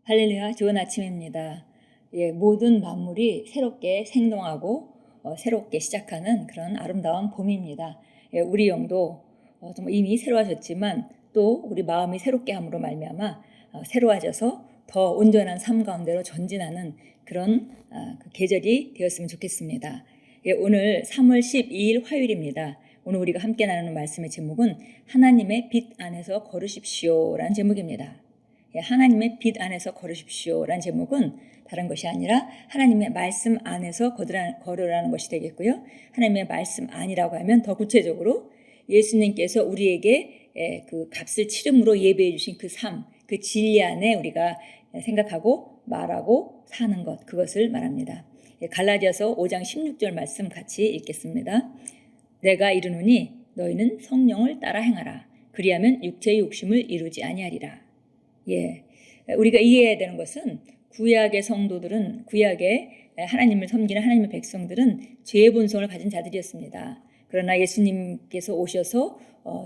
할렐루야, 좋은 아침입니다. 모든 만물이 새롭게 생동하고 새롭게 시작하는 그런 아름다운 봄입니다. 우리 영도 좀 이미 새로워졌지만 또 우리 마음이 새롭게 함으로 말미암아 새로워져서 더 온전한 삶 가운데로 전진하는 그런 그 계절이 되었으면 좋겠습니다. 오늘 3월 12일 화요일입니다. 오늘 우리가 함께 나누는 말씀의 제목은 하나님의 빛 안에서 걸으십시오라는 제목입니다. 하나님의 빛 안에서 걸으십시오 라는 제목은 다른 것이 아니라 하나님의 말씀 안에서 걸으라는 것이 되겠고요. 하나님의 말씀 안이라고 하면 더 구체적으로 예수님께서 우리에게 그 값을 치름으로 예배해 주신 그 삶, 그 진리 안에 우리가 생각하고 말하고 사는 것, 그것을 말합니다. 갈라디아서 5장 16절 말씀 같이 읽겠습니다. 내가 이르노니 너희는 성령을 따라 행하라. 그리하면 육체의 욕심을 이루지 아니하리라. 우리가 이해해야 되는 것은 구약의 성도들은, 구약의 하나님을 섬기는 하나님의 백성들은 죄의 본성을 가진 자들이었습니다. 그러나 예수님께서 오셔서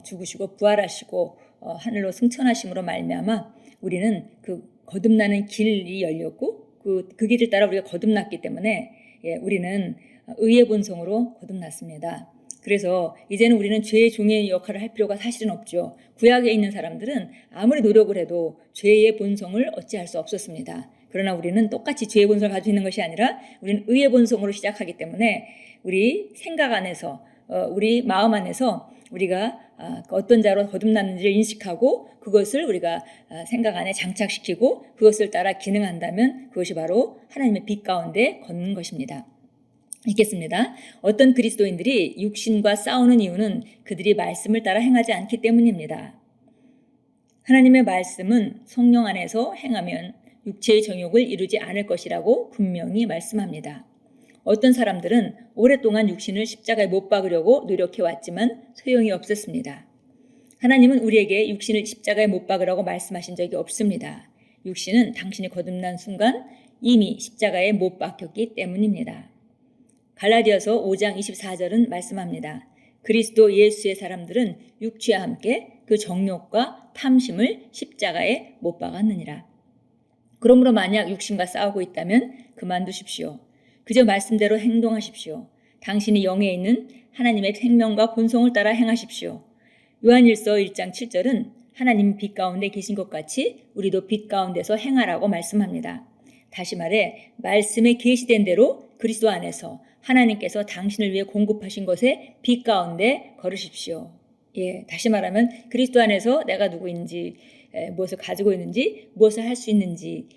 죽으시고 부활하시고 하늘로 승천하심으로 말미암아 우리는 그 거듭나는 길이 열렸고 그 길을 따라 우리가 거듭났기 때문에 우리는 의의 본성으로 거듭났습니다. 그래서 이제는 우리는 죄의 종의 역할을 할 필요가 사실은 없죠. 구약에 있는 사람들은 아무리 노력을 해도 죄의 본성을 어찌할 수 없었습니다. 그러나 우리는 똑같이 죄의 본성을 가지고 있는 것이 아니라 우리는 의의 본성으로 시작하기 때문에 우리 생각 안에서 우리 마음 안에서 우리가 어떤 자로 거듭났는지를 인식하고 그것을 우리가 생각 안에 장착시키고 그것을 따라 기능한다면 그것이 바로 하나님의 빛 가운데 걷는 것입니다. 읽겠습니다. 어떤 그리스도인들이 육신과 싸우는 이유는 그들이 말씀을 따라 행하지 않기 때문입니다. 하나님의 말씀은 성령 안에서 행하면 육체의 정욕을 이루지 않을 것이라고 분명히 말씀합니다. 어떤 사람들은 오랫동안 육신을 십자가에 못 박으려고 노력해왔지만 소용이 없었습니다. 하나님은 우리에게 육신을 십자가에 못 박으라고 말씀하신 적이 없습니다. 육신은 당신이 거듭난 순간 이미 십자가에 못 박혔기 때문입니다. 갈라디아서 5장 24절은 말씀합니다. 그리스도 예수의 사람들은 육체와 함께 그 정욕과 탐심을 십자가에 못 박았느니라. 그러므로 만약 육신과 싸우고 있다면 그만두십시오. 그저 말씀대로 행동하십시오. 당신이 영에 있는 하나님의 생명과 본성을 따라 행하십시오. 요한일서 1장 7절은 하나님 빛 가운데 계신 것 같이 우리도 빛 가운데서 행하라고 말씀합니다. 다시 말해 말씀에 계시된 대로 그리스도 안에서 하나님께서 당신을 위해 공급하신 것에 빛 가운데 걸으십시오. 다시 말하면 그리스도 안에서 내가 누구인지, 무엇을 가지고 있는지, 무엇을 할 수 있는지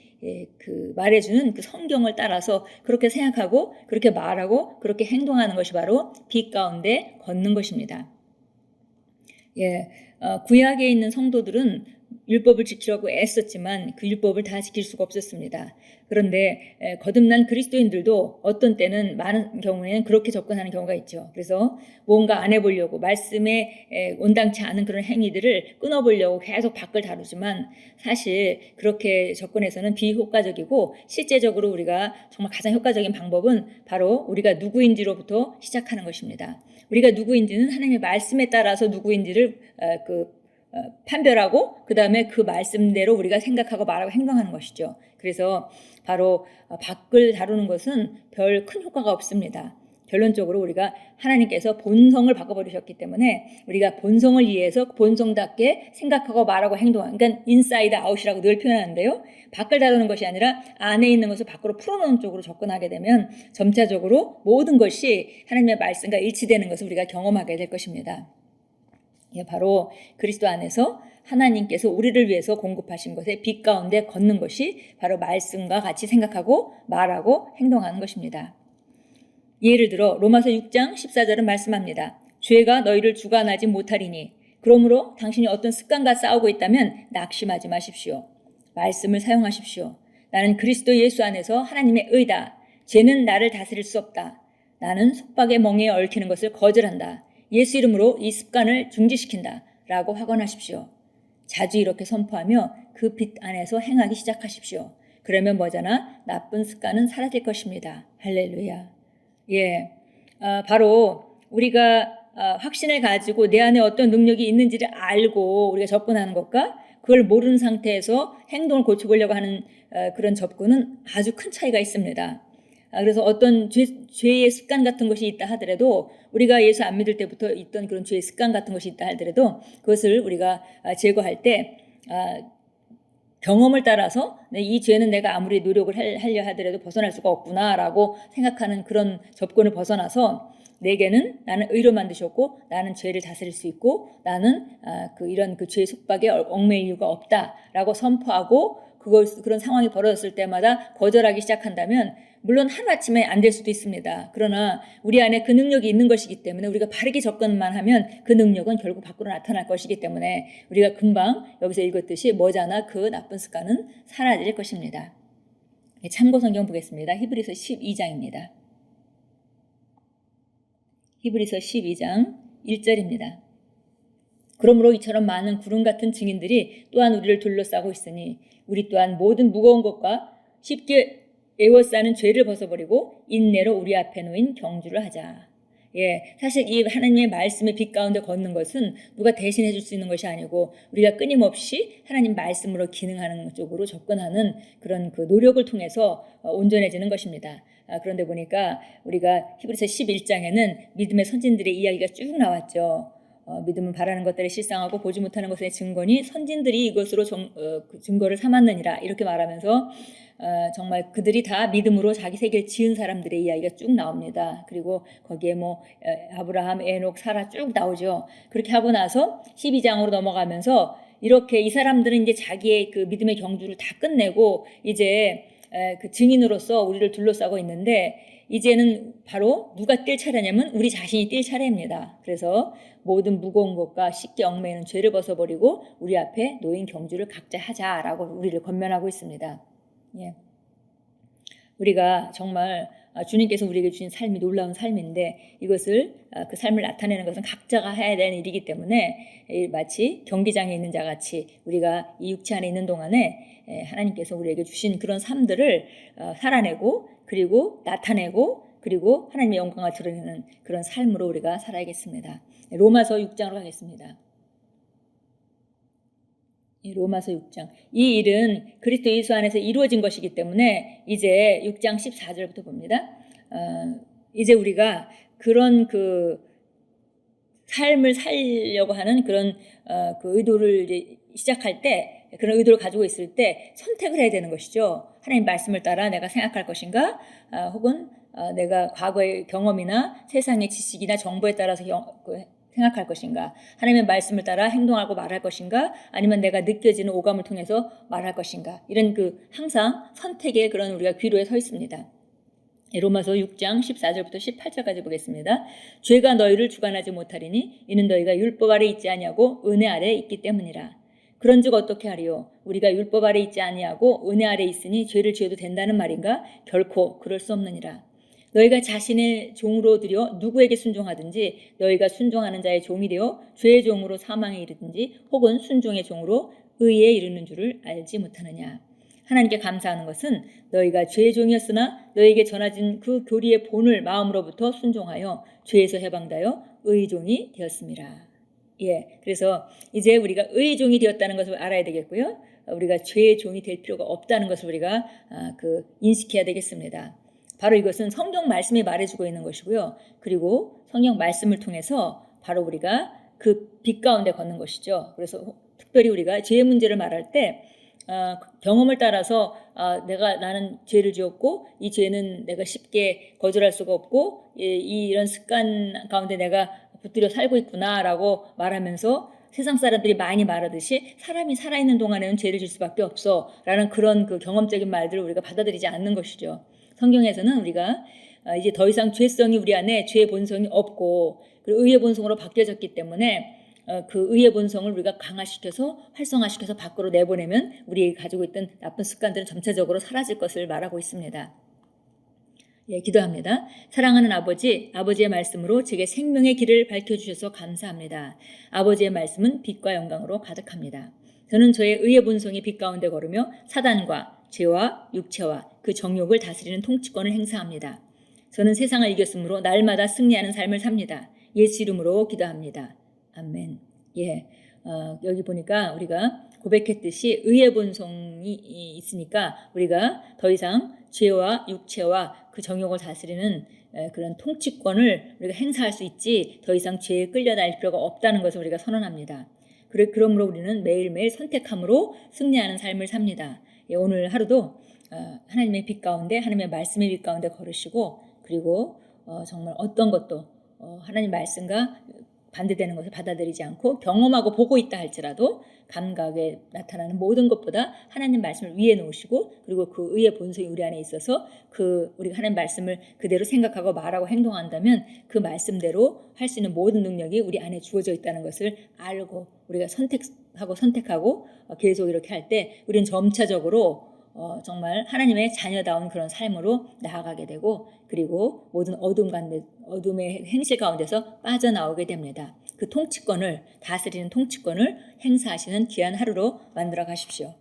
그 말해주는 그 성경을 따라서 그렇게 생각하고 그렇게 말하고 그렇게 행동하는 것이 바로 빛 가운데 걷는 것입니다. 구약에 있는 성도들은 율법을 지키려고 애썼지만 그 율법을 다 지킬 수가 없었습니다. 그런데 거듭난 그리스도인들도 어떤 때는 많은 경우에는 그렇게 접근하는 경우가 있죠. 그래서 뭔가 안 해보려고 말씀에 온당치 않은 그런 행위들을 끊어보려고 계속 밖을 다루지만 사실 그렇게 접근해서는 비효과적이고 실제적으로 우리가 정말 가장 효과적인 방법은 바로 우리가 누구인지로부터 시작하는 것입니다. 우리가 누구인지는 하나님의 말씀에 따라서 누구인지를 판별하고 그 다음에 그 말씀대로 우리가 생각하고 말하고 행동하는 것이죠. 그래서 바로 밖을 다루는 것은 별 큰 효과가 없습니다. 결론적으로 우리가 하나님께서 본성을 바꿔버리셨기 때문에 우리가 본성을 이해해서 본성답게 생각하고 말하고 행동하는, 그러니까 인사이드 아웃이라고 늘 표현하는데요. 밖을 다루는 것이 아니라 안에 있는 것을 밖으로 풀어놓은 쪽으로 접근하게 되면 점차적으로 모든 것이 하나님의 말씀과 일치되는 것을 우리가 경험하게 될 것입니다. 바로 그리스도 안에서 하나님께서 우리를 위해서 공급하신 것에 빛 가운데 걷는 것이 바로 말씀과 같이 생각하고 말하고 행동하는 것입니다. 예를 들어 로마서 6장 14절은 말씀합니다. 죄가 너희를 주관하지 못하리니 그러므로 당신이 어떤 습관과 싸우고 있다면 낙심하지 마십시오. 말씀을 사용하십시오. 나는 그리스도 예수 안에서 하나님의 의다. 죄는 나를 다스릴 수 없다. 나는 속박의 멍에에 얽히는 것을 거절한다. 예수 이름으로 이 습관을 중지시킨다 라고 확언하십시오. 자주 이렇게 선포하며 그 빛 안에서 행하기 시작하십시오. 그러면 뭐잖아? 나쁜 습관은 사라질 것입니다. 할렐루야. 바로 우리가 확신을 가지고 내 안에 어떤 능력이 있는지를 알고 우리가 접근하는 것과 그걸 모르는 상태에서 행동을 고쳐보려고 하는 그런 접근은 아주 큰 차이가 있습니다. 그래서 어떤 죄의 습관 같은 것이 있다 하더라도 우리가 예수 안 믿을 때부터 있던 그런 죄의 습관 같은 것이 있다 하더라도 그것을 우리가 제거할 때 경험을 따라서 이 죄는 내가 아무리 노력을 하려 하더라도 벗어날 수가 없구나라고 생각하는 그런 접근을 벗어나서 내게는 나는 의로 만드셨고 나는 죄를 다스릴 수 있고 나는 이런 그 죄의 속박에 얽매일 이유가 없다라고 선포하고 그런 상황이 벌어졌을 때마다 거절하기 시작한다면 물론 하루아침에 안 될 수도 있습니다. 그러나 우리 안에 그 능력이 있는 것이기 때문에 우리가 바르게 접근만 하면 그 능력은 결국 밖으로 나타날 것이기 때문에 우리가 금방 여기서 읽었듯이 머지않아 그 나쁜 습관은 사라질 것입니다. 참고 성경 보겠습니다. 히브리서 12장입니다. 히브리서 12장 1절입니다. 그러므로 이처럼 많은 구름 같은 증인들이 또한 우리를 둘러싸고 있으니 우리 또한 모든 무거운 것과 쉽게 애워싸는 죄를 벗어버리고 인내로 우리 앞에 놓인 경주를 하자. 사실 이 하나님의 말씀의 빛 가운데 걷는 것은 누가 대신해 줄 수 있는 것이 아니고 우리가 끊임없이 하나님 말씀으로 기능하는 쪽으로 접근하는 그런 그 노력을 통해서 온전해지는 것입니다. 그런데 보니까 우리가 히브리서 11장에는 믿음의 선진들의 이야기가 쭉 나왔죠. 믿음은 바라는 것들을 실상하고 보지 못하는 것의 증거니 선진들이 이것으로 증거를 삼았느니라 이렇게 말하면서 정말 그들이 다 믿음으로 자기 세계를 지은 사람들의 이야기가 쭉 나옵니다. 그리고 거기에 아브라함, 에녹, 사라 쭉 나오죠. 그렇게 하고 나서 12장으로 넘어가면서 이렇게 이 사람들은 이제 자기의 그 믿음의 경주를 다 끝내고 이제 그 증인으로서 우리를 둘러싸고 있는데 이제는 바로 누가 뛸 차례냐면 우리 자신이 뛸 차례입니다. 그래서 모든 무거운 것과 쉽게 얽매이는 죄를 벗어버리고 우리 앞에 놓인 경주를 각자 하자라고 우리를 권면하고 있습니다. 우리가 정말 주님께서 우리에게 주신 삶이 놀라운 삶인데 이것을 그 삶을 나타내는 것은 각자가 해야 되는 일이기 때문에 마치 경기장에 있는 자 같이 우리가 이 육체 안에 있는 동안에 하나님께서 우리에게 주신 그런 삶들을 살아내고 그리고 나타내고 그리고 하나님의 영광을 드러내는 그런 삶으로 우리가 살아야겠습니다. 로마서 6장으로 가겠습니다. 로마서 6장. 이 일은 그리스도 예수 안에서 이루어진 것이기 때문에 이제 6장 14절부터 봅니다. 이제 우리가 그런 그 삶을 살려고 하는 그런 그 의도를 이제 시작할 때 그런 의도를 가지고 있을 때 선택을 해야 되는 것이죠. 하나님 말씀을 따라 내가 생각할 것인가 혹은 내가 과거의 경험이나 세상의 지식이나 정보에 따라서 생각할 것인가 하나님의 말씀을 따라 행동하고 말할 것인가 아니면 내가 느껴지는 오감을 통해서 말할 것인가 이런 그 항상 선택의 그런 우리가 귀로에 서 있습니다. 로마서 6장 14절부터 18절까지 보겠습니다. 죄가 너희를 주관하지 못하리니 이는 너희가 율법 아래 있지 아니하고 은혜 아래 있기 때문이라. 그런즉 어떻게 하리요? 우리가 율법 아래 있지 아니하고 은혜 아래 있으니 죄를 지어도 된다는 말인가? 결코 그럴 수 없느니라. 너희가 자신의 종으로 들여 누구에게 순종하든지 너희가 순종하는 자의 종이 되어 죄의 종으로 사망에 이르든지 혹은 순종의 종으로 의에 이르는 줄을 알지 못하느냐. 하나님께 감사하는 것은 너희가 죄의 종이었으나 너희에게 전해진 그 교리의 본을 마음으로부터 순종하여 죄에서 해방되어 의의 종이 되었습니다. 그래서 이제 우리가 의의 종이 되었다는 것을 알아야 되겠고요. 우리가 죄의 종이 될 필요가 없다는 것을 우리가 인식해야 되겠습니다. 바로 이것은 성경 말씀이 말해주고 있는 것이고요. 그리고 성경 말씀을 통해서 바로 우리가 그 빛 가운데 걷는 것이죠. 그래서 특별히 우리가 죄의 문제를 말할 때 경험을 따라서 나는 죄를 지었고 이 죄는 내가 쉽게 거절할 수가 없고 이런 습관 가운데 내가 붙들려 살고 있구나라고 말하면서 세상 사람들이 많이 말하듯이 사람이 살아있는 동안에는 죄를 질 수밖에 없어 라는 그런 그 경험적인 말들을 우리가 받아들이지 않는 것이죠. 성경에서는 우리가 이제 더 이상 죄성이 우리 안에 죄의 본성이 없고 그리고 의의 본성으로 바뀌어졌기 때문에 그 의의 본성을 우리가 강화시켜서 활성화시켜서 밖으로 내보내면 우리가 가지고 있던 나쁜 습관들은 점차적으로 사라질 것을 말하고 있습니다. 기도합니다. 사랑하는 아버지, 아버지의 말씀으로 제게 생명의 길을 밝혀주셔서 감사합니다. 아버지의 말씀은 빛과 영광으로 가득합니다. 저는 저의 의의 본성이 빛 가운데 걸으며 사단과 죄와 육체와 그 정욕을 다스리는 통치권을 행사합니다. 저는 세상을 이겼으므로 날마다 승리하는 삶을 삽니다. 예수 이름으로 기도합니다. 아멘. 여기 보니까 우리가 고백했듯이 의의 본성이 있으니까 우리가 더 이상 죄와 육체와 그 정욕을 다스리는 그런 통치권을 우리가 행사할 수 있지 더 이상 죄에 끌려다닐 필요가 없다는 것을 우리가 선언합니다. 그러므로 우리는 매일매일 선택함으로 승리하는 삶을 삽니다. 오늘 하루도 하나님의 빛 가운데 하나님의 말씀의 빛 가운데 걸으시고 그리고 정말 어떤 것도 하나님 말씀과 반대되는 것을 받아들이지 않고 경험하고 보고 있다 할지라도 감각에 나타나는 모든 것보다 하나님 말씀을 위에 놓으시고 그리고 그 의의 본성이 우리 안에 있어서 우리가 하나님 말씀을 그대로 생각하고 말하고 행동한다면 그 말씀대로 할 수 있는 모든 능력이 우리 안에 주어져 있다는 것을 알고 우리가 선택하고 계속 이렇게 할 때 우리는 점차적으로 정말 하나님의 자녀다운 그런 삶으로 나아가게 되고 그리고 모든 어둠의 행실 가운데서 빠져나오게 됩니다. 그 통치권을 다스리는 통치권을 행사하시는 귀한 하루로 만들어 가십시오.